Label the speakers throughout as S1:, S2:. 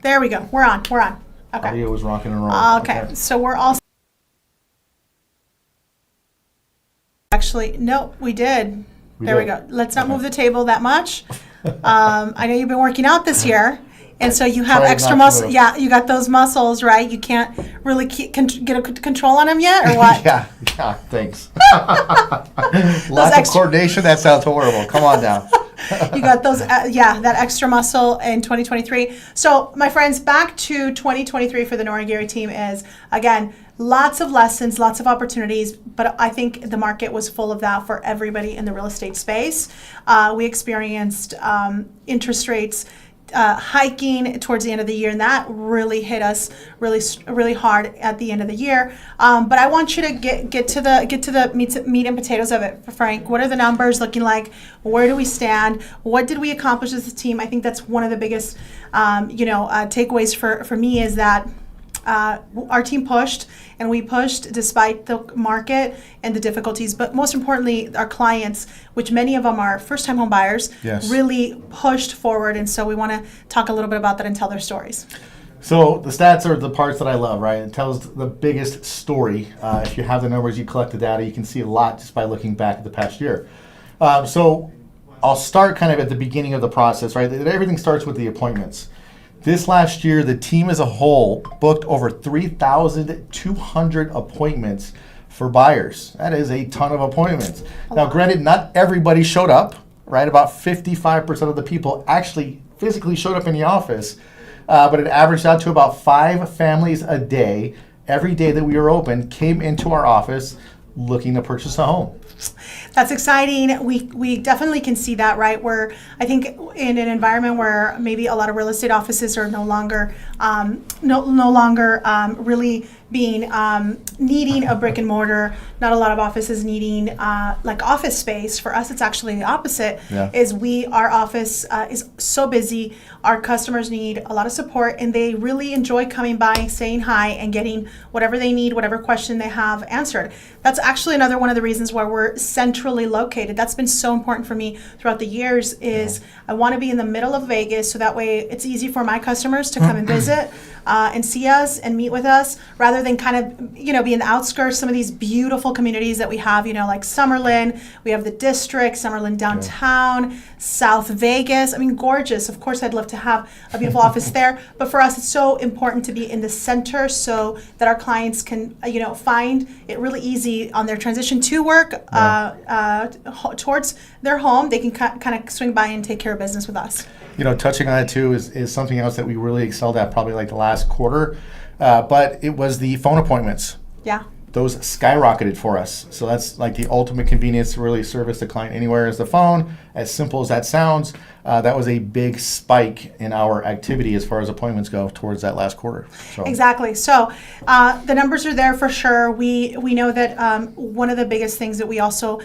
S1: There we go. We're on. Okay.
S2: Audio was rocking and rolling.
S1: Okay. So we're all. Actually, no, we did. There we go. Let's not move the table that much. I know you've been working out this year, and so you have extra muscle. Yeah, you got those muscles, right? You can't really get a control on them yet, or what?
S2: yeah, thanks. Lack of coordination, that sounds horrible. Come on now.
S1: You got those, that extra muscle in 2023. So, my friends, back to 2023 for the Nora Aguirre team is, again, lots of lessons, lots of opportunities, but I think the market was full of that for everybody in the real estate space. We experienced interest rates hiking towards the end of the year, and that really hit us really hard at the end of the year. But I want you to get to the meat and potatoes of it, Frank. What are the numbers looking like? Where do we stand? What did we accomplish as a team? I think that's one of the biggest takeaways for me is that our team pushed, and we pushed despite the market and the difficulties. But most importantly, our clients, which many of them are first-time home buyers, really pushed forward. And so we want to talk a little bit about that and tell their stories.
S2: So the stats are the parts that I love, right? It tells the biggest story. If you have the numbers, you collect the data, you can see a lot just by looking back at the past year. So I'll start kind of at the beginning of the process, right? Everything starts with the appointments. This last year, the team as a whole booked over 3,200 appointments for buyers. That is a ton of appointments. Now, granted, not everybody showed up, right? About 55% of the people actually physically showed up in the office, but it averaged out to about 5 families a day. Every day that we were open came into our office looking to purchase a home.
S1: That's exciting. We definitely can see that, right? Where I think in an environment where maybe a lot of real estate offices are no longer really being needing a brick and mortar, not a lot of offices needing like office space. For us, it's actually the opposite. Is our office is so busy. Our customers need a lot of support, and they really enjoy coming by, saying hi, and getting whatever they need, whatever question they have answered. That's actually another one of the reasons why we're centrally located. That's been so important for me throughout the years. Is I want to be in the middle of Vegas, so that way it's easy for my customers to come and visit and see us and meet with us, rather than kind of be in the outskirts. Some of these beautiful communities that we have, like Summerlin, we have the district, Summerlin downtown, South Vegas. I mean, gorgeous. Of course, I'd love to have a beautiful office there, but for us, it's so important to be in the center so that our clients can, find it really easy on their transition to work towards their home. They can kind of swing by and take care of business with us.
S2: Touching on that too is something else that we really excelled at probably like the last quarter, but it was the phone appointments.
S1: Yeah.
S2: Those skyrocketed for us. So that's like the ultimate convenience to really service the client anywhere is the phone. As simple as that sounds, that was a big spike in our activity as far as appointments go towards that last quarter. So.
S1: Exactly. So the numbers are there for sure. We know that one of the biggest things that we also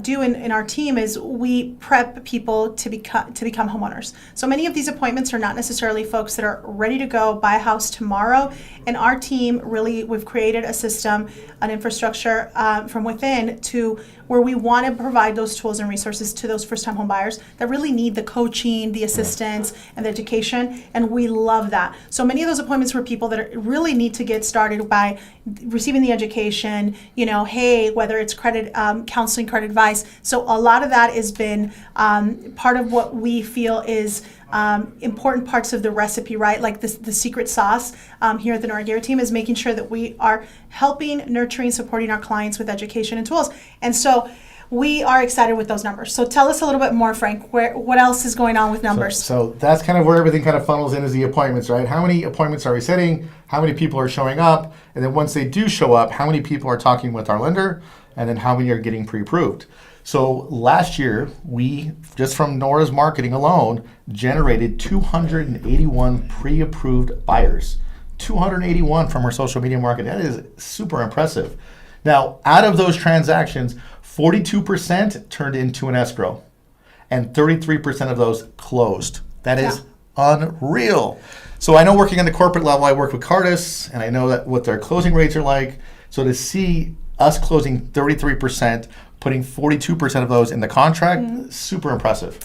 S1: do in our team is we prep people to become homeowners. So many of these appointments are not necessarily folks that are ready to go buy a house tomorrow. And our team we've created a system, an infrastructure from within to where we want to provide those tools and resources to those first-time home buyers that really need the coaching, the assistance, and the education, and we love that. So many of those appointments were people that really need to get started by receiving the education, whether it's credit counseling, credit advice. So a lot of that has been part of what we feel is important parts of the recipe, right? Like the secret sauce here at the Nora Aguirre team is making sure that we are helping, nurturing, supporting our clients with education and tools. And so we are excited with those numbers. So tell us a little bit more, Frank. What else is going on with numbers?
S2: So that's kind of where everything kind of funnels in is the appointments, right? How many appointments are we setting? How many people are showing up? And then once they do show up, how many people are talking with our lender? And then how many are getting pre-approved? So last year, we, just from Nora's marketing alone, generated 281 pre-approved buyers. 281 from our social media marketing. That is super impressive. Now, out of those transactions, 42% turned into an escrow, and 33% of those closed. That is unreal. So I know working on the corporate level, I work with Cardis, and I know that what their closing rates are like. So to see us closing 33%, putting 42% of those in the contract, super impressive.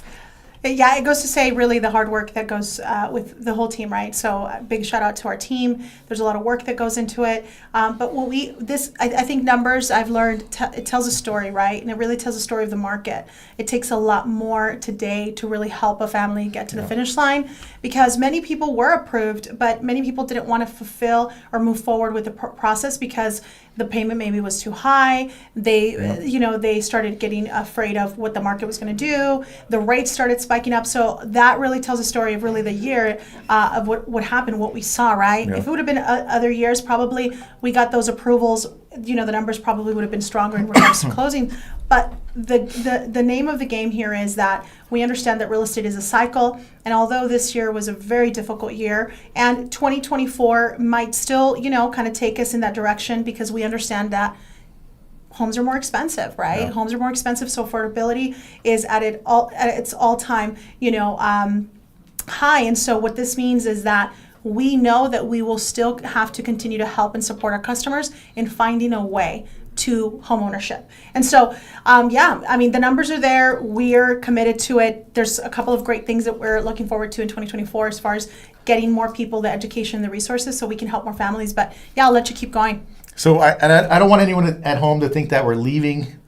S1: Yeah, it goes to say really the hard work that goes with the whole team, right? So big shout out to our team. There's a lot of work that goes into it. But I think numbers I've learned, it tells a story, right? And it really tells a story of the market. It takes a lot more today to really help a family get to the finish line, because many people were approved, but many people didn't want to fulfill or move forward with the process because the payment maybe was too high. They started getting afraid of what the market was going to do. The rates started spiking up. So that really tells a story of really the year of what happened, what we saw, right?
S2: Yeah.
S1: If it would have been other years, probably we got those approvals, the numbers probably would have been stronger in regards to closing. But the name of the game here is that we understand that real estate is a cycle, and although this year was a very difficult year, and 2024 might still, kind of take us in that direction, because we understand that homes are more expensive, right?
S2: Yeah.
S1: Homes are more expensive, so affordability is at its all-time, high. And so what this means is that we know that we will still have to continue to help and support our customers in finding a way to homeownership. And so, the numbers are there. We're committed to it. There's a couple of great things that we're looking forward to in 2024 as far as getting more people the education, the resources, so we can help more families. But yeah, I'll let you keep going.
S2: So I don't want anyone at home to think that we're leaving,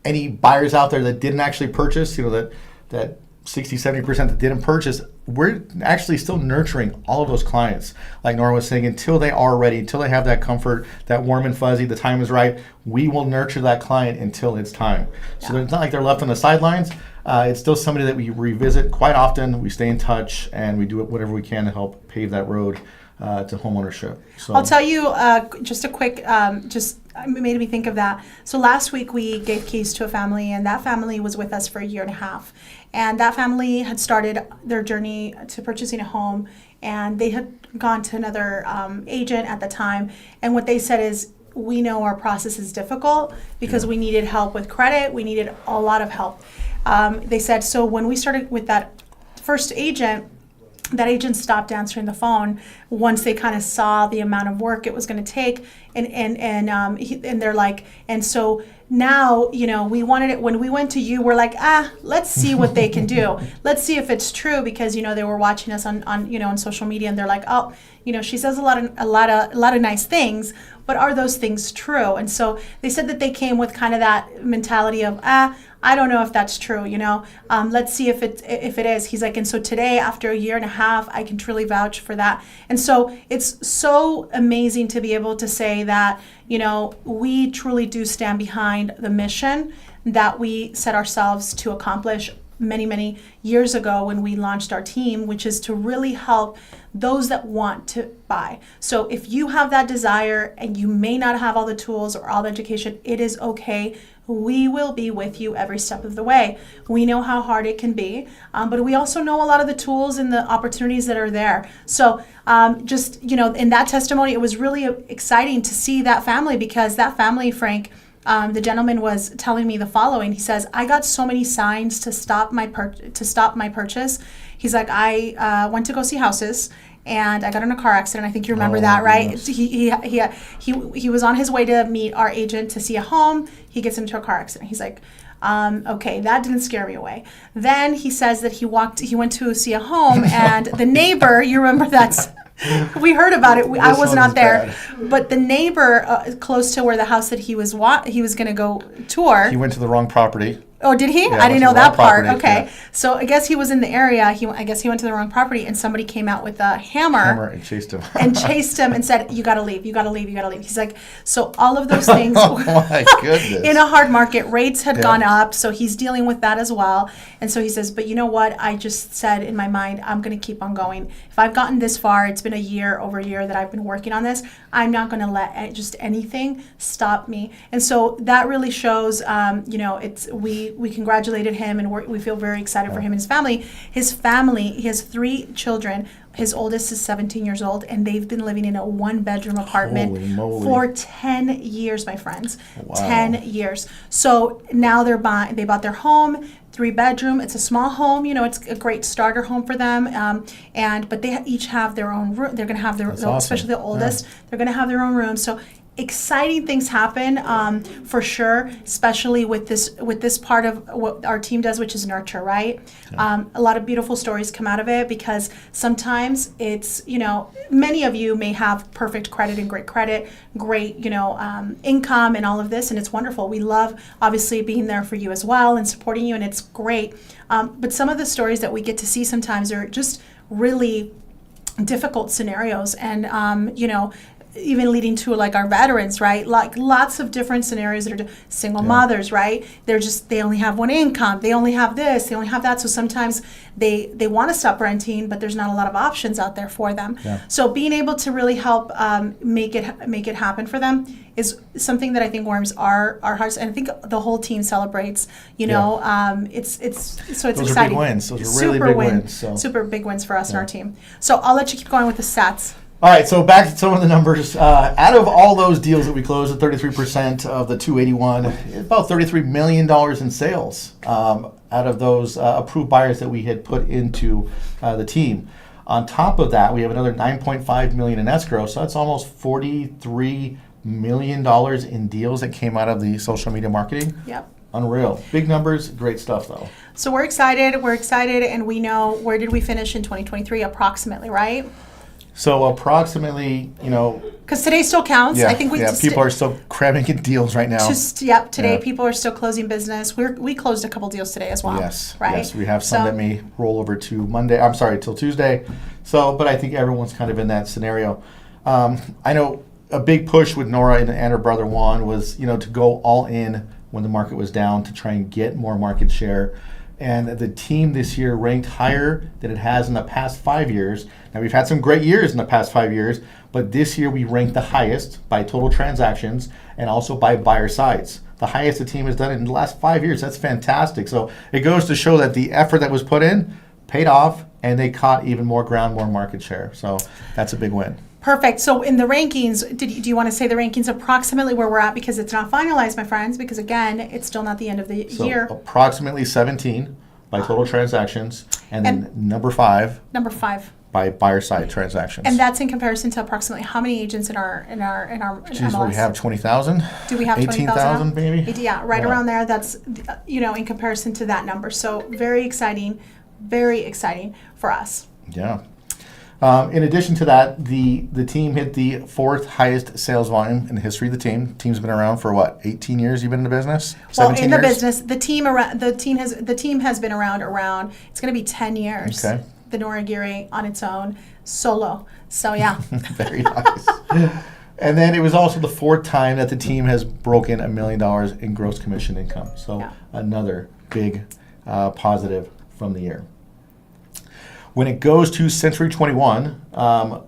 S2: any buyers out there that didn't actually purchase, that 60, 70% that didn't purchase. We're actually still nurturing all of those clients. Like Nora was saying, until they are ready, until they have that comfort, that warm and fuzzy, the time is right, we will nurture that client until it's time. So it's not like they're left on the sidelines. It's still somebody that we revisit quite often. We stay in touch, and we do whatever we can to help pave that road to homeownership. So
S1: I'll tell you just a quick, it made me think of that. So last week we gave keys to a family, and that family was with us for a year and a half. And that family had started their journey to purchasing a home, and they had gone to another agent at the time. And what they said is, we know our process is difficult because we needed help with credit. We needed a lot of help. They said, so when we started with that first agent, that agent stopped answering the phone once they kind of saw the amount of work it was going to take, and they're like, and so now, we wanted it. When we went to you, we're like, let's see what they can do. Let's see if it's true, because they were watching us on social media, and they're like, oh, she says a lot of nice things, but are those things true? And so they said that they came with kind of that mentality of, I don't know if that's true, let's see if it is. He's like, and so today, after a year and a half, I can truly vouch for that. And so it's so amazing to be able to say that, we truly do stand behind the mission that we set ourselves to accomplish many, many years ago when we launched our team, which is to really help those that want to buy. So if you have that desire and you may not have all the tools or all the education, it is okay. We will be with you every step of the way. We know how hard it can be, but we also know a lot of the tools and the opportunities that are there. So in that testimony, it was really exciting to see that family, because that family, Frank, the gentleman was telling me the following. He says, I got so many signs to stop my purchase. He's like, I went to go see houses, and I got in a car accident. I think you remember that, right? Yes. He was on his way to meet our agent to see a home. He gets into a car accident. He's like, okay, that didn't scare me away. Then he says that he went to see a home, and the neighbor, you remember we heard about it. I was not there, but the neighbor close to where the house that he was going to go tour.
S2: he went to the wrong property.
S1: Oh, did he?
S2: Yeah,
S1: I didn't know that part.
S2: property,
S1: Okay.
S2: yeah.
S1: So I guess he was in the area. I guess he went to the wrong property, and somebody came out with a hammer
S2: And chased him.
S1: and said, you got to leave. You got to leave. You got to leave. He's like, so all of those things
S2: Oh my goodness.
S1: in a hard market, rates had
S2: Yeah.
S1: gone up. So he's dealing with that as well. And so he says, but you know what? I just said in my mind, I'm going to keep on going. If I've gotten this far, it's been over a year that I've been working on this. I'm not going to let just anything stop me. And so that really shows, we congratulated him, and we feel very excited for him and his family. He has 3 children. His oldest is 17 years old, and they've been living in a 1-bedroom apartment
S2: Holy moly.
S1: for 10 years, my friends.
S2: Wow.
S1: 10 years. So now they bought their home, 3-bedroom. It's a small home, it's a great starter home for them. But they each have their own room. They're going to have their,
S2: That's awesome.
S1: especially the oldest, they're going to have their own room. So exciting things happen for sure, especially with this part of what our team does, which is nurture, right? A lot of beautiful stories come out of it because sometimes it's, many of you may have perfect credit and great credit, great, income and all of this, and it's wonderful. We love obviously being there for you as well and supporting you, and it's great. But some of the stories that we get to see sometimes are just really difficult scenarios, and even leading to like our veterans, right? Like lots of different scenarios that are single mothers, right? They only have one income, they only have this, they only have that. So sometimes they want to stop renting, but there's not a lot of options out there for them. So being able to really help make it happen for them is something that I think warms our hearts, and I think the whole team celebrates. It's
S2: Those
S1: exciting.
S2: are big wins. Those are really big wins. So.
S1: Super big wins for us and our team. So I'll let you keep going with the stats.
S2: All right, so back to some of the numbers. Out of all those deals that we closed, at 33% of the 281, about $33 million in sales out of those approved buyers that we had put into the team. On top of that, we have another $9.5 million in escrow, so that's almost $43 million in deals that came out of the social media marketing.
S1: Yep.
S2: Unreal. Big numbers, great stuff though.
S1: So we're excited, and we know, where did we finish in 2023 approximately, right?
S2: So approximately,
S1: because today still counts. I think
S2: people are still cramming in deals right now.
S1: Today people are still closing business. We closed a couple deals today as well.
S2: Yes,
S1: right.
S2: Yes, we have some that may roll over to till Tuesday. So, but I think everyone's kind of in that scenario. I know a big push with Nora and her brother Juan was, to go all in when the market was down to try and get more market share. And the team this year ranked higher than it has in the past 5 years. Now, we've had some great years in the past 5 years, but this year we ranked the highest by total transactions and also by buyer sides. The highest the team has done in the last 5 years. That's fantastic. So it goes to show that the effort that was put in paid off, and they caught even more ground, more market share. So that's a big win.
S1: Perfect. So in the rankings, do you want to say the rankings approximately where we're at? Because it's not finalized, my friends, because again, it's still not the end of the year.
S2: Approximately 17 by total transactions, and then number 5 by buyer side transactions.
S1: And that's in comparison to approximately how many agents in our MLS?
S2: We have 20,000.
S1: Do we have
S2: 18,000 maybe?
S1: Yeah, around there. That's in comparison to that number. So very exciting for us.
S2: Yeah. In addition to that, the team hit the 4th highest sales volume in the history of the team. The team's been around for what, 18 years? You've been in the business?
S1: Well, in the business, the team has been around. It's going to be 10 years.
S2: Okay.
S1: The Nora Aguirre on its own, solo. So yeah.
S2: Very nice. And then it was also the 4th time that the team has broken $1 million in gross commission income. So another big positive from the year. When it goes to Century 21,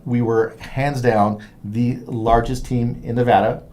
S2: we were hands down the largest team in Nevada.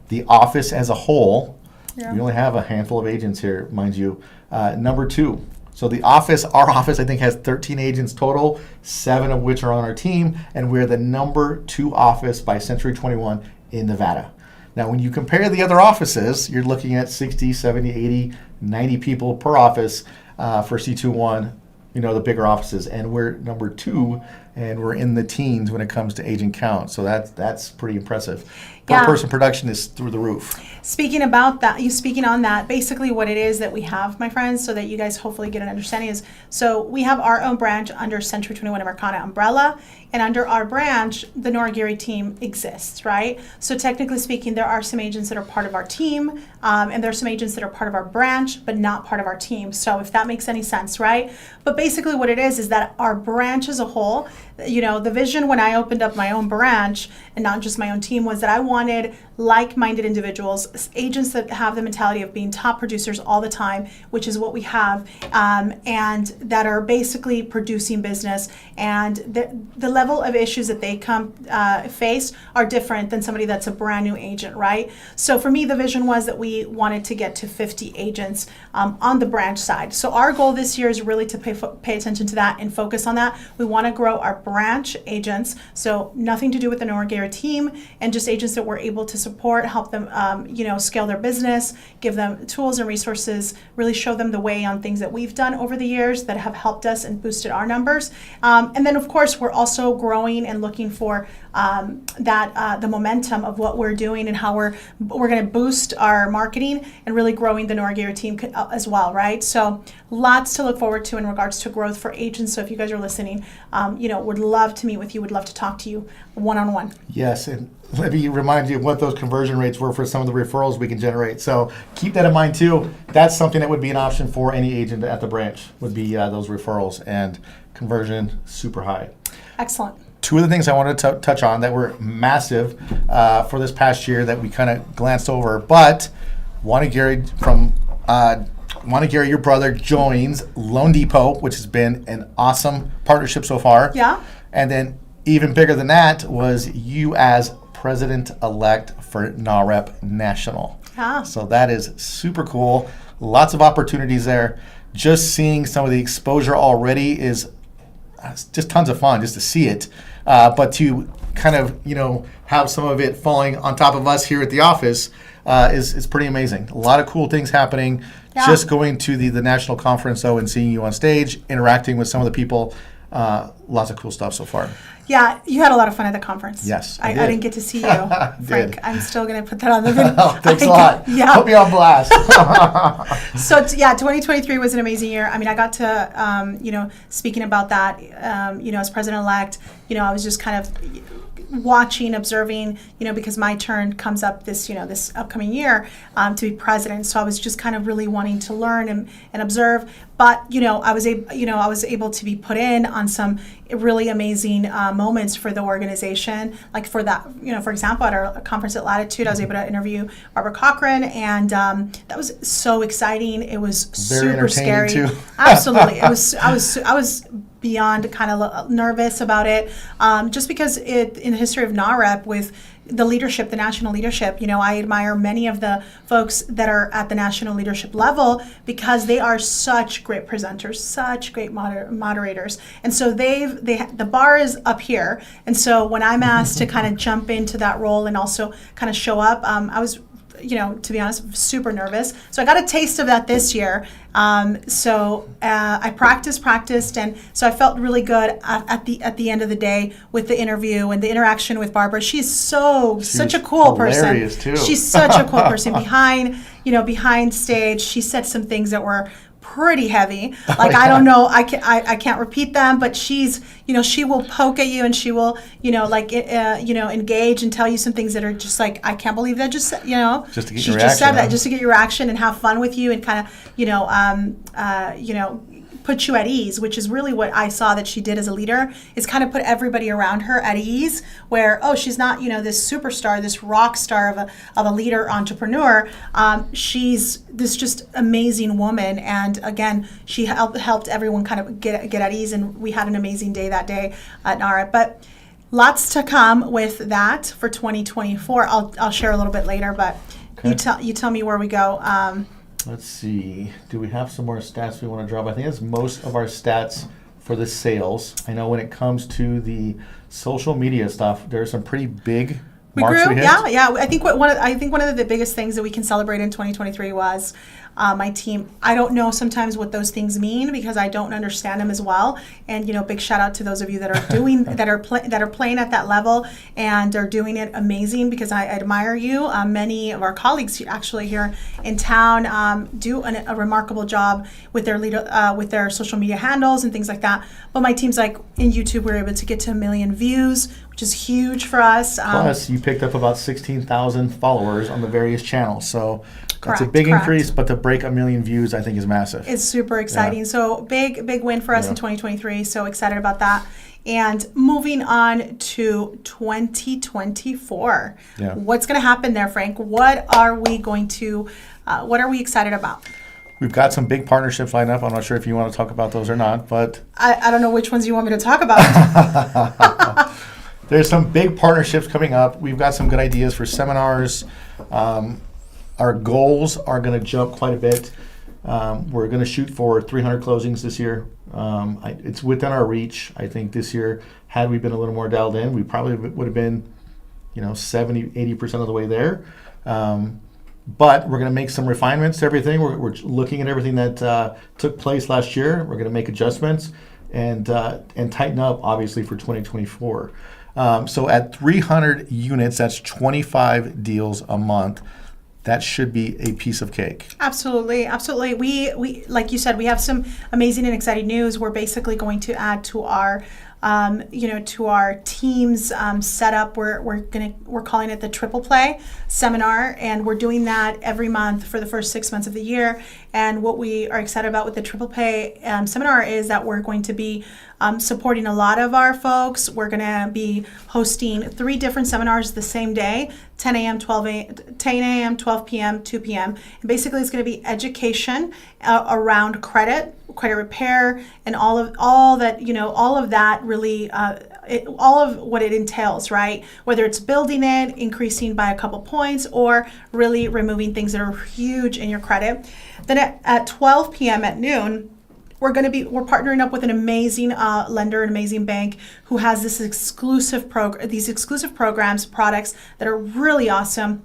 S2: The office as a whole, we only have a handful of agents here, mind you, number 2. So our office, I think, has 13 agents total, 7 of which are on our team, and we're the number 2 office by Century 21 in Nevada. Now, when you compare the other offices, you're looking at 60, 70, 80, 90 people per office for C21, the bigger offices, and we're number 2, and we're in the teens when it comes to agent count. So that's pretty impressive. Per person production is through the roof.
S1: Speaking on that, basically what it is that we have, my friends, so that you guys hopefully get an understanding is, so we have our own branch under Century 21 Americana umbrella, and under our branch, the Nora Aguirre team exists, right? So technically speaking, there are some agents that are part of our team, and there are some agents that are part of our branch, but not part of our team. So if that makes any sense, right? But basically what it is that our branch as a whole, the vision when I opened up my own branch, and not just my own team, was that I wanted like-minded individuals, agents that have the mentality of being top producers all the time, which is what we have, and that are basically producing business. And the level of issues that they face are different than somebody that's a brand new agent, right? So for me, the vision was that we wanted to get to 50 agents on the branch side. So our goal this year is really to pay attention to that and focus on that. We want to grow our branch agents, so nothing to do with the Nora Aguirre team, and just agents that we're able to support, help them, scale their business, give them tools and resources, really show them the way on things that we've done over the years that have helped us and boosted our numbers. And then, of course, we're also growing and looking for the momentum of what we're doing and how we're going to boost our marketing and really growing the Nora Aguirre team as well, right? So lots to look forward to in regards to growth for agents. So if you guys are listening, would love to meet with you, would love to talk to you one-on-one.
S2: Yes, and let me remind you of what those conversion rates were for some of the referrals we can generate. So keep that in mind too. That's something that would be an option for any agent at the branch, would be those referrals, and conversion super high.
S1: Excellent.
S2: Two of the things I wanted to touch on that were massive for this past year that we kind of glanced over, but Juan Aguirre your brother, joins Loan Depot, which has been an awesome partnership so far.
S1: Yeah.
S2: And then even bigger than that was you as president-elect for NAREP National.
S1: Ah.
S2: So that is super cool. Lots of opportunities there. Just seeing some of the exposure already is just tons of fun just to see it. But to kind of, have some of it falling on top of us here at the office is pretty amazing. A lot of cool things happening.
S1: Yeah.
S2: Just going to the national conference, though, and seeing you on stage, interacting with some of the people, lots of cool stuff so far.
S1: Yeah, you had a lot of fun at the conference.
S2: Yes,
S1: I
S2: did.
S1: didn't get to see you, Frank. I'm still going to put that on the video.
S2: Thanks a lot.
S1: Yeah.
S2: Put me on blast.
S1: So 2023 was an amazing year. I mean, I got to, speaking about that, as president-elect, I was just kind of watching, observing, because my turn comes up this upcoming year to be president. So I was just kind of really wanting to learn and observe. But I was able to be put in on some really amazing moments for the organization. Like for that, for example, at our conference at Latitude, I was able to interview Barbara Cochran, and that was so exciting. It was
S2: Very
S1: super scary.
S2: entertaining, too.
S1: Absolutely, I was beyond kind of nervous about it, just because in the history of NAREP with the leadership, the national leadership, I admire many of the folks that are at the national leadership level because they are such great presenters, such great moderators. And so the bar is up here. And so when I'm asked to kind of jump into that role and also kind of show up, I was, to be honest, super nervous. So I got a taste of that this year. I practiced, and so I felt really good at the end of the day with the interview and the interaction with Barbara. She's such a cool person.
S2: Too.
S1: She's such a cool person. Behind stage, she said some things that were pretty heavy. Like, I don't know, I can't repeat them, but she's, she will poke at you and she will, engage and tell you some things that are just like, I can't believe that just
S2: to get your reaction,
S1: just said that just to get your reaction and have fun with you and kind of, put you at ease, which is really what I saw that she did as a leader, is kind of put everybody around her at ease, where, she's not, this superstar, this rock star of a leader entrepreneur. She's this just amazing woman. And again, she helped everyone kind of get at ease. And we had an amazing day that day at NARA. But lots to come with that for 2024. I'll share a little bit later, but
S2: okay.
S1: you tell me where we go.
S2: Let's see. Do we have some more stats we want to drop? I think that's most of our stats for the sales. I know when it comes to the social media stuff, there are some pretty big marks we hit.
S1: Yeah. I think one of the biggest things that we can celebrate in 2023 was my team. I don't know sometimes what those things mean because I don't understand them as well. And big shout out to those of you that are doing that are playing at that level and are doing it amazing, because I admire you. Many of our colleagues actually here in town do a remarkable job with their social media handles and things like that. But my team's like in YouTube, we're able to get to 1 million views, which is huge for us.
S2: Plus, you picked up about 16,000 followers on the various channels. So that's a big
S1: Correct.
S2: increase, but to break 1 million views, I think, is massive.
S1: It's super exciting.
S2: Yeah.
S1: So big win for us in 2023. So excited about that. And moving on to 2024.
S2: Yeah.
S1: What's going to happen there, Frank? What are we excited about?
S2: We've got some big partnerships lined up. I'm not sure if you want to talk about those or not, but
S1: I don't know which ones you want me to talk about.
S2: there's some big partnerships coming up. We've got some good ideas for seminars. Our goals are going to jump quite a bit. We're going to shoot for 300 closings this year. It's within our reach. I think this year, had we been a little more dialed in, we probably would have been, 70, 80% of the way there. But we're going to make some refinements to everything. We're looking at everything that took place last year. We're going to make adjustments and tighten up, obviously, for 2024. So at 300 units, that's 25 deals a month. That should be a piece of cake.
S1: Absolutely, absolutely. We like you said, we have some amazing and exciting news. We're basically going to add to our to our team's setup. We're calling it the Triple Play Seminar, and we're doing that every month for the first 6 months of the year. And what we are excited about with the Triple Play Seminar is that we're going to be supporting a lot of our folks. We're going to be hosting 3 different seminars the same day: 10 a.m., 10 a.m., 12 p.m., 2 p.m. And basically, it's going to be education around credit repair, and all of that really, all of what it entails, right? Whether it's building it, increasing by a couple points, or really removing things that are huge in your credit. Then at 12 p.m. at noon, we're partnering up with an amazing lender, an amazing bank who has these exclusive programs, products that are really awesome.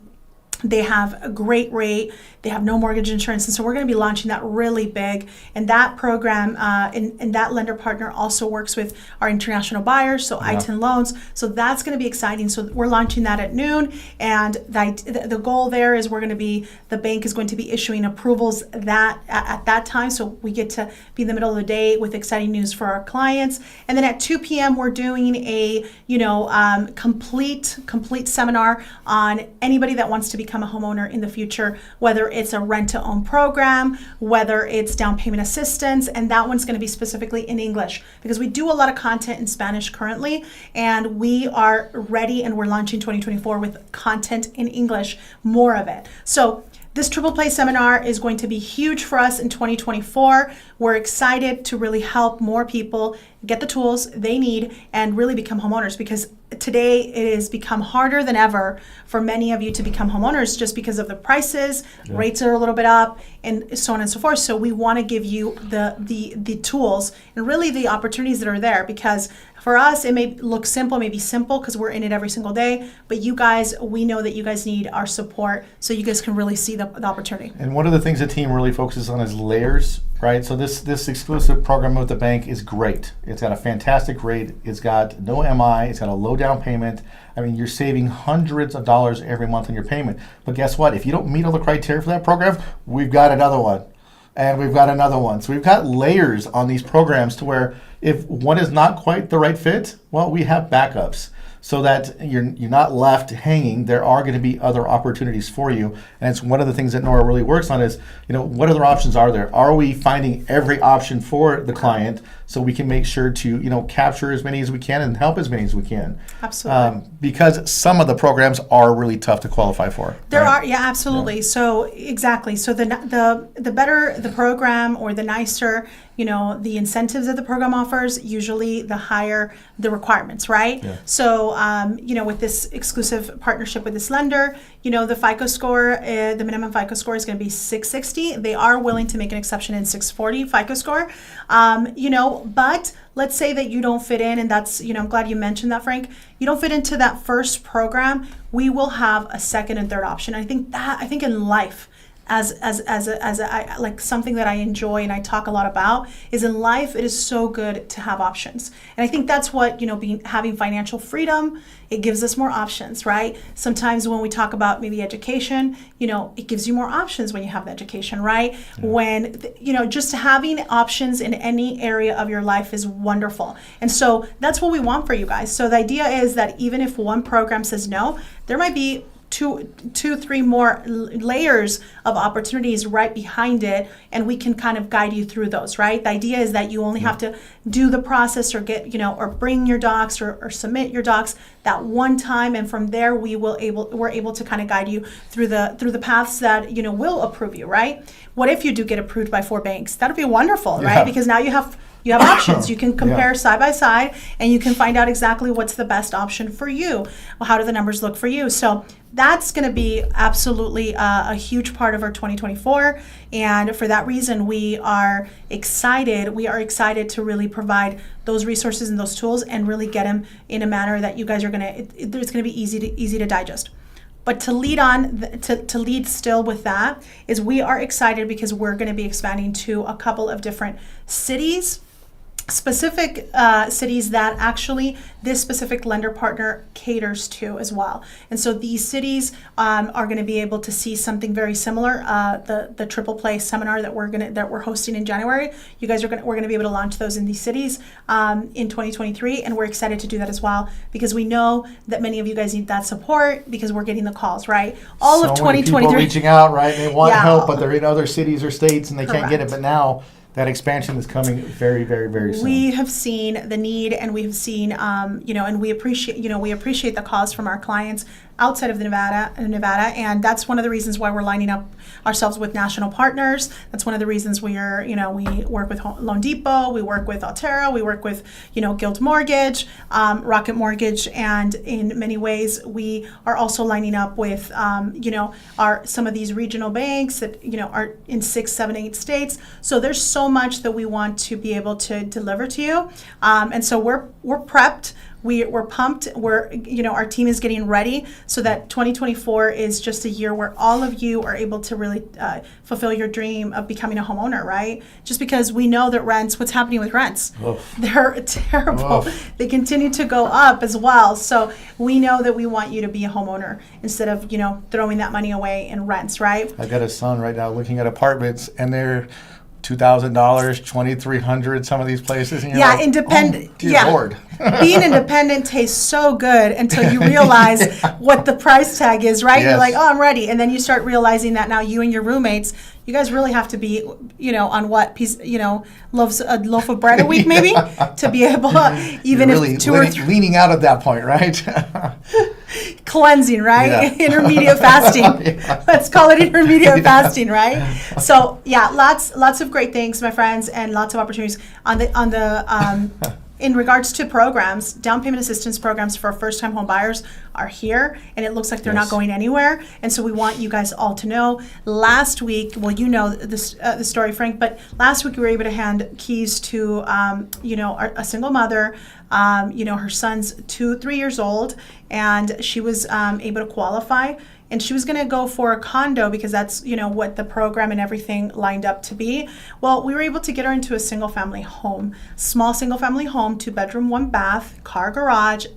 S1: They have a great rate. They have no mortgage insurance. And so we're going to be launching that really big. And that program and that lender partner also works with our international buyers, so I-10 loans. So that's going to be exciting. So we're launching that at noon. And the goal there is the bank is going to be issuing approvals at that time. So we get to be in the middle of the day with exciting news for our clients. And then at 2 p.m., we're doing a complete seminar on anybody that wants to become a homeowner in the future, whether it's a rent-to-own program, whether it's down payment assistance, and that one's going to be specifically in English because we do a lot of content in Spanish currently, and we are ready and we're launching 2024 with content in English, more of it. So this Triple Play Seminar is going to be huge for us in 2024. We're excited to really help more people get the tools they need and really become homeowners, because today it has become harder than ever for many of you to become homeowners just because of the prices, rates are a little bit up, and so on and so forth. So we want to give you the tools and really the opportunities that are there, because for us, it may look simple, maybe simple because we're in it every single day, but you guys, we know that you guys need our support so you guys can really see the opportunity.
S2: And one of the things the team really focuses on is layers, right? So this exclusive program with the bank is great. It's got a fantastic rate. It's got no MI. It's got a low down payment. I mean, you're saving hundreds of dollars every month on your payment. But guess what? If you don't meet all the criteria for that program, we've got another one. And we've got another one. So we've got layers on these programs to where if one is not quite the right fit, well, we have backups so that you're not left hanging. There are going to be other opportunities for you. And it's one of the things that Nora really works on is, what other options are there? Are we finding every option for the client so we can make sure to, capture as many as we can and help as many as we can?
S1: Absolutely.
S2: Because some of the programs are really tough to qualify for.
S1: There are, yeah, absolutely. Yeah. So exactly. So the better the program or the nicer, the incentives that the program offers, usually the higher the requirements, right? Yeah. So, with this exclusive partnership with this lender, the FICO score, the minimum FICO score is going to be 660. They are willing to make an exception in 640 FICO score, but let's say that you don't fit in, and that's, I'm glad you mentioned that, Frank. You don't fit into that first program. We will have a second and third option. I think in life, as like something that I enjoy and I talk a lot about, is in life it is so good to have options. And I think that's what, having financial freedom, it gives us more options, right? Sometimes when we talk about maybe education, it gives you more options when you have the education, right? Yeah. When, just having options in any area of your life is wonderful. And so that's what we want for you guys. So the idea is that even if one program says no, there might be two, 3 more layers of opportunities right behind it, and we can kind of guide you through those, right? The idea is that you only have to do the process or get, or bring your docs or submit your docs that one time, and from there we're able to kind of guide you through the paths that will approve you, right? What if you do get approved by 4 banks? That'd be wonderful, right? Because now you have options. You can compare side by side, and you can find out exactly what's the best option for you. Well, how do the numbers look for you? So that's going to be absolutely a huge part of our 2024. And for that reason, we are excited. We are excited to really provide those resources and those tools and really get them in a manner that you guys are it's going to be easy to digest. But to lead still with that is we are excited because we're going to be expanding to a couple of different cities specific cities that actually this specific lender partner caters to as well. And so these cities are going to be able to see something very similar. The triple play seminar that we're hosting in January. You guys we're going to be able to launch those in these cities in 2023, and we're excited to do that as well because we know that many of you guys need that support because we're getting the calls, right? All
S2: so
S1: of
S2: many
S1: 2023
S2: people reaching out, right? They want
S1: Yeah.
S2: help, but they're in other cities or states and they can't get it.
S1: Correct.
S2: But now that expansion is coming very, very, very soon.
S1: We have seen the need, and we have seen, and we appreciate the calls from our clients outside of Nevada, and that's one of the reasons why we're lining up ourselves with national partners. That's one of the reasons we work with Loan Depot, we work with Altera, we work with, Guild Mortgage, Rocket Mortgage, and in many ways we are also lining up with, some of these regional banks that, are in 6, 7, 8 states. So there's so much that we want to be able to deliver to you, and so we're prepped. We're pumped. Our team is getting ready so that 2024 is just a year where all of you are able to really fulfill your dream of becoming a homeowner, right? Just because we know that what's happening with rents?
S2: Oof.
S1: They're terrible.
S2: Oof.
S1: They continue to go up as well. So we know that we want you to be a homeowner instead of, throwing that money away in rents, right?
S2: I got a son right now looking at apartments, and they're $2,000, $2,300. Some of these places. And you're like,
S1: independent.
S2: Oh, dear Lord.
S1: Being independent tastes so good until you realize what the price tag is, right?
S2: Yes.
S1: You're like, oh, I'm ready, and then you start realizing that now you and your roommates, you guys really have to be, on what piece, a loaf of bread a week maybe to be able, even
S2: You're really
S1: if 2 or 3.
S2: leaning out at that point, right?
S1: Cleansing, right?
S2: Yeah.
S1: Intermediate fasting.
S2: Yeah.
S1: Let's call it intermediate
S2: Yeah.
S1: fasting, right? So yeah, lots of great things, my friends, and lots of opportunities on the in regards to programs. Down payment assistance programs for first-time home buyers are here, and it looks like they're
S2: Yes.
S1: not going anywhere. And so we want you guys all to know. Last week, well, the story, Frank, but last week we were able to hand keys to a single mother. Her son's 3 years old, and she was able to qualify. And she was going to go for a condo because that's, what the program and everything lined up to be. Well, we were able to get her into a single-family home, small single-family home, 2-bedroom, 1-bath, car garage,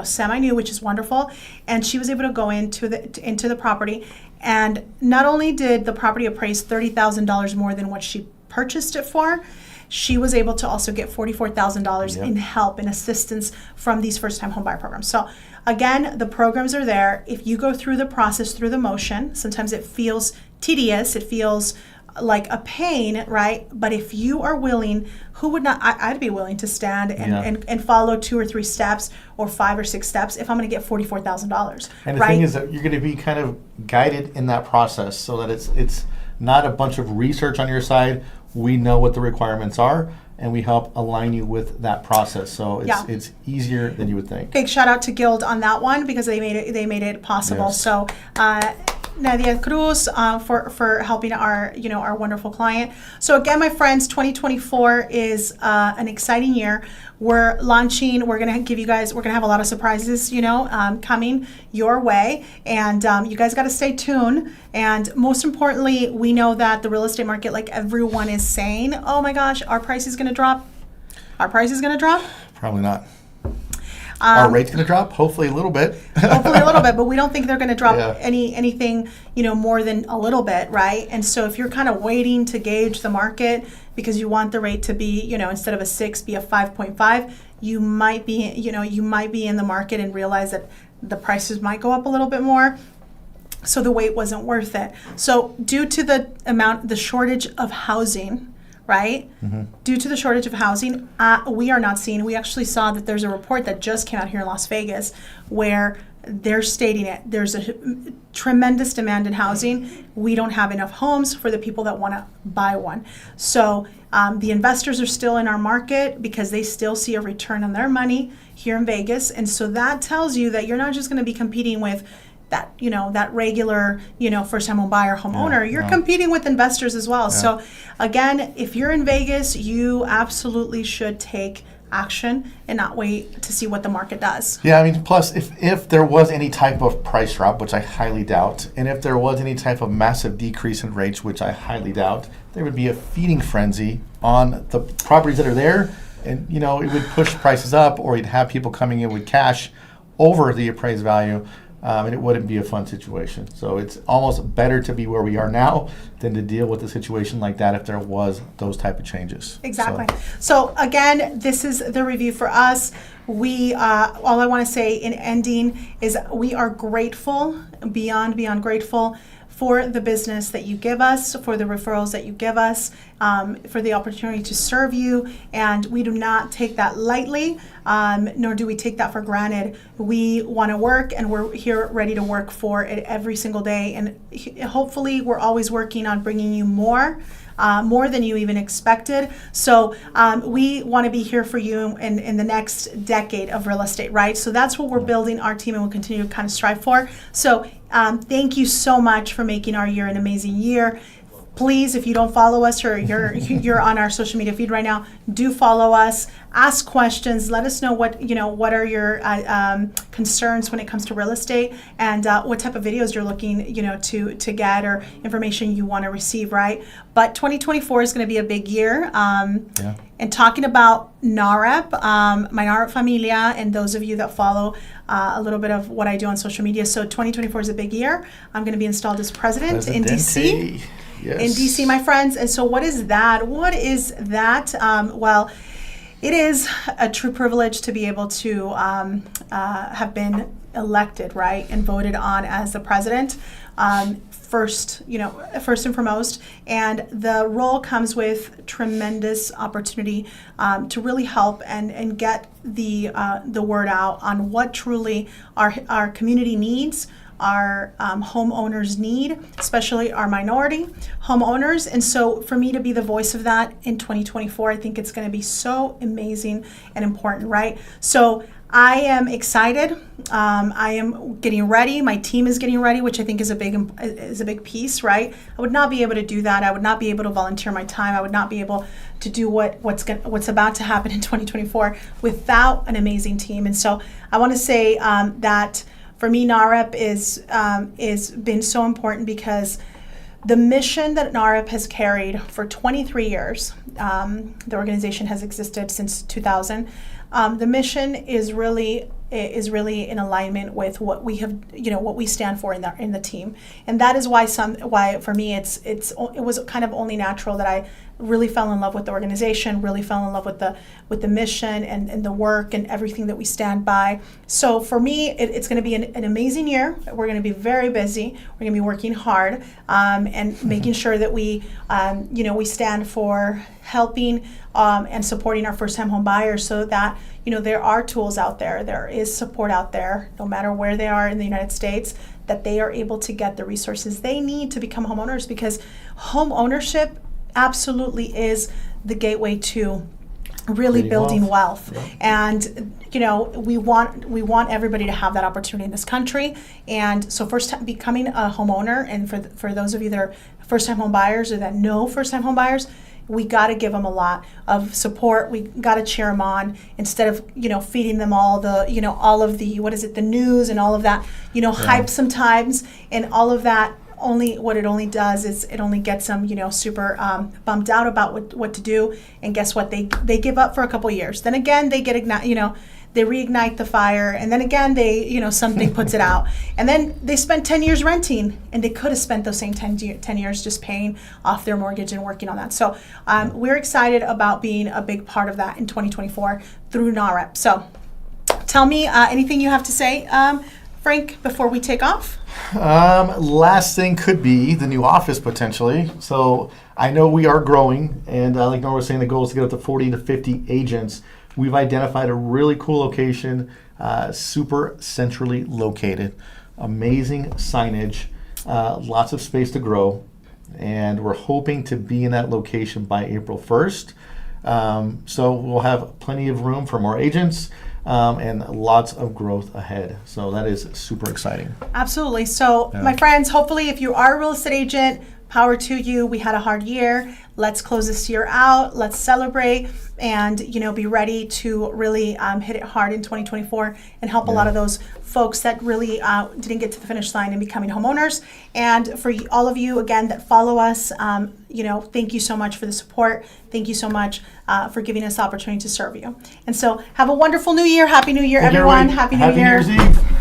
S1: semi-new, which is wonderful. And she was able to go into the property. And not only did the property appraise $30,000 more than what she purchased it for, she was able to also get $44,000
S2: Yep.
S1: in help and assistance from these first-time homebuyer programs. So again, the programs are there. If you go through the process, through the motion, sometimes it feels tedious, it feels like a pain, right? But if you are willing, who would not? I'd be willing to stand and follow 2 or 3 steps or 5 or 6 steps if I'm going to get $44,000.
S2: And the
S1: right?
S2: thing is that you're going to be kind of guided in that process so that it's not a bunch of research on your side. We know what the requirements are, and we help align you with that process. So it's easier than you would think.
S1: Big shout out to Guild on that one because they made it possible.
S2: Yes.
S1: So Nadia Cruz for helping our wonderful client. So again, my friends, 2024 is an exciting year. We're launching. We're gonna have a lot of surprises, coming your way, and you guys got to stay tuned. And most importantly, we know that the real estate market, like everyone is saying, oh my gosh, our price is gonna drop. Our price is gonna drop.
S2: Probably not. Our rate's going to drop? Hopefully a little bit.
S1: Hopefully a little bit, but we don't think they're going to drop
S2: Yeah.
S1: anything, more than a little bit, right? And so if you're kind of waiting to gauge the market because you want the rate to be, instead of a 6, be a 5.5, you might be in the market and realize that the prices might go up a little bit more. So the wait wasn't worth it. So due to the shortage of housing, right? Mm-hmm. Due to the shortage of housing, we are not seeing. We actually saw that there's a report that just came out here in Las Vegas where they're stating it. There's a tremendous demand in housing. We don't have enough homes for the people that want to buy one. So the investors are still in our market because they still see a return on their money here in Vegas. And so that tells you that you're not just going to be competing with that regular, first-time home buyer, homeowner. You're competing with investors as well. Yeah. So again, if you're in Vegas, you absolutely should take action and not wait to see what the market does.
S2: Yeah, I mean, plus if there was any type of price drop, which I highly doubt, and if there was any type of massive decrease in rates, which I highly doubt, there would be a feeding frenzy on the properties that are there And, you know, it would push prices up, or you'd have people coming in with cash over the appraised value, and it wouldn't be a fun situation. So it's almost better to be where we are now than to deal with a situation like that if there was those type of changes.
S1: Exactly. So again, this is the review for us. We, all I want to say in ending is we are grateful, beyond grateful, for the business that you give us, for the referrals that you give us, for the opportunity to serve you. And we do not take that lightly, nor do we take that for granted. We want to work, and we're here ready to work for it every single day. And hopefully we're always working on bringing you more than you even expected. So we want to be here for you in the next decade of real estate, right? So that's what we're building our team, and we'll continue to kind of strive for. So thank you so much for making our year an amazing year. Please, if you don't follow us, or you're on our social media feed right now, do follow us. Ask questions. Let us know what are your concerns when it comes to real estate, and what type of videos you're looking to get, or information you want to receive. Right. But 2024 is going to be a big year. And talking about NAREP, my NAREP familia, and those of you that follow a little bit of what I do on social media. So 2024 is a big year. I'm going to be installed as president in DC.
S2: Yes.
S1: In DC, my friends. And so what is that? Well, it is a true privilege to be able to have been elected, right, and voted on as the president. First and foremost, and the role comes with tremendous opportunity to really help and get the word out on what truly our community needs, our homeowners need, especially our minority homeowners. And so for me to be the voice of that in 2024, I think it's going to be so amazing and important, right? So I am excited. I am getting ready. My team is getting ready, which I think is a big piece, right? I would not be able to do that. I would not be able to volunteer my time. I would not be able to do what's about to happen in 2024 without an amazing team. And so I want to say that for me, NAREP is been so important, because the mission that NAREP has carried for 23 years, the organization has existed since 2000. The mission is really in alignment with what we have, what we stand for in the team, and that is why for me it was kind of only natural that I really fell in love with the organization, really fell in love with the mission and the work and everything that we stand by. So for me, it's going to be an amazing year. We're going to be very busy. We're going to be working hard and making sure that we stand for helping and supporting our first-time home buyers, so that there are tools out there, there is support out there, no matter where they are in the United States, that they are able to get the resources they need to become homeowners, because home ownership absolutely is the gateway to really building wealth.
S2: Yeah.
S1: And we want everybody to have that opportunity in this country. And so becoming a homeowner, and for those of you that are first-time home buyers or that know first-time home buyers, we got to give them a lot of support. We got to cheer them on, instead of feeding them all the all of the the news and all of that hype sometimes, and all of that. What it only does is it only gets them super bummed out about what to do. And guess what? They give up for a couple years. Then again, they get they reignite the fire, and then again they something puts it out, and then they spent 10 years renting, and they could have spent those same 10 years just paying off their mortgage and working on that. So we're excited about being a big part of that in 2024 through NAREP. So tell me anything you have to say, Frank, before we take off.
S2: Last thing could be the new office potentially. So I know we are growing, and like Nora was saying, the goal is to get up to 40 to 50 agents. We've identified a really cool location, super centrally located, amazing signage, lots of space to grow, and we're hoping to be in that location by April 1st. So we'll have plenty of room for more agents. And lots of growth ahead. So that is super exciting.
S1: Absolutely. So my friends, hopefully if you are a real estate agent, power to you. We had a hard year. Let's close this year out. Let's celebrate and, you know, be ready to really hit it hard in 2024 and help a lot of those folks that really didn't get to the finish line and becoming homeowners. And for all of you, again, that follow us, you know, thank you so much for the support. Thank you so much for giving us the opportunity to serve you. And so have a wonderful new year. Happy New Year, everyone. Happy New Year.
S2: Happy New Year's Eve.